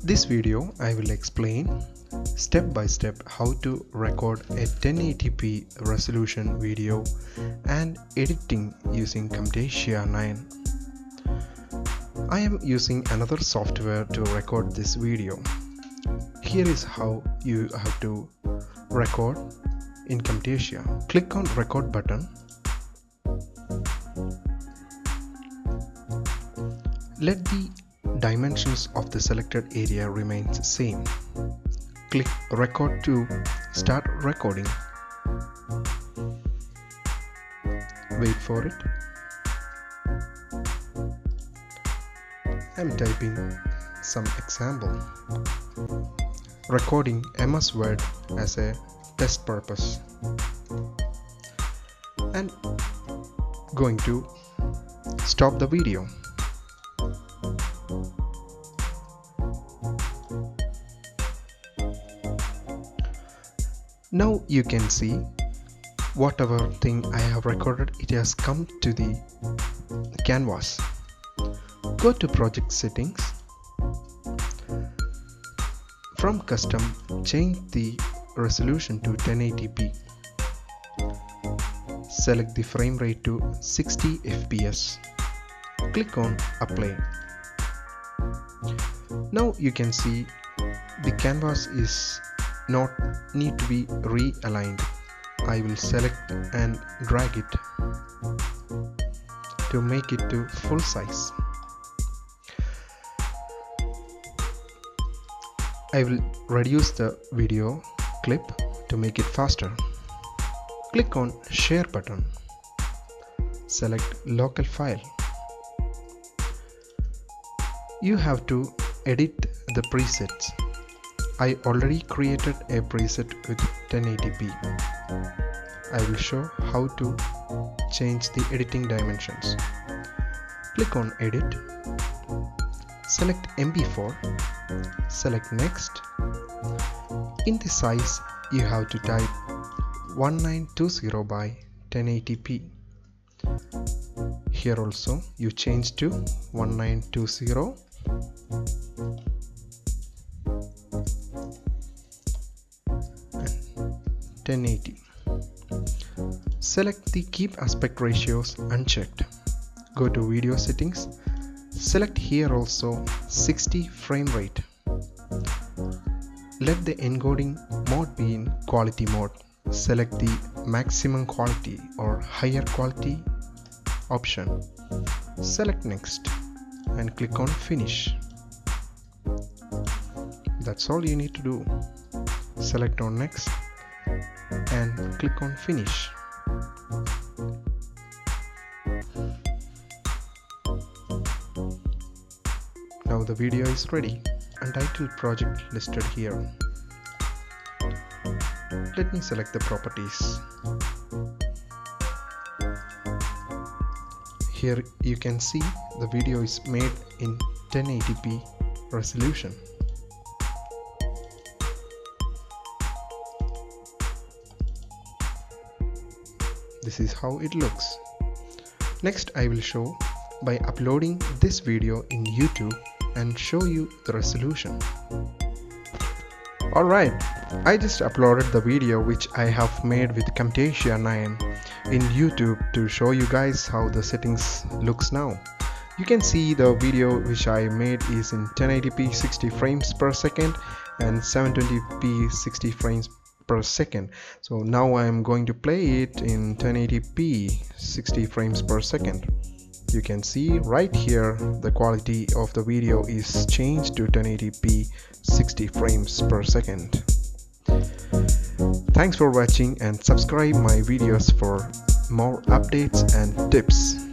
This video I will explain step by step how to record a 1080p resolution video and editing using Camtasia 9. I am using another software to record this video. Here is how you have to record in Camtasia. Click on record button. Let the dimensions of the selected area remains same. Click record to start recording. Wait for it. I'm typing some example. Recording MS Word as a test purpose. And going to stop the video. Now you can see whatever thing I have recorded, it has come to the canvas. Go to project settings. From custom, change the resolution to 1080p. Select the frame rate to 60 fps. Click on apply. Now you can see the canvas is not need to be realigned. I will select and drag it to make it to full size. I will reduce the video clip to make it faster. Click on share button. Select local file. You have to edit the presets. I already created a preset with 1080p. I will show how to change the editing dimensions. Click on edit. Select MP4. Select next. In the size you have to type 1920 by 1080p. Here also you change to 1920. 1080. Select the keep aspect ratios unchecked. Go to video settings. Select here also 60 frame rate. Let the encoding mode be in quality mode. Select the maximum quality or higher quality option. Select next and click on finish. That's all you need to do. Select on next and click on finish. Now the video is ready. Untitled project listed here. Let me select the properties. Here you can see the video is made in 1080p resolution. This is how it looks. Next I will show by uploading this video in YouTube and show you the resolution. Alright, I just uploaded the video which I have made with Camtasia 9 in YouTube to show you guys how the settings looks now. You can see the video which I made is in 1080p 60 frames per second and 720p 60 frames per second. So now I am going to play it in 1080p 60 frames per second. You can see right here the quality of the video is changed to 1080p 60 frames per second. Thanks for watching and subscribe my videos for more updates and tips.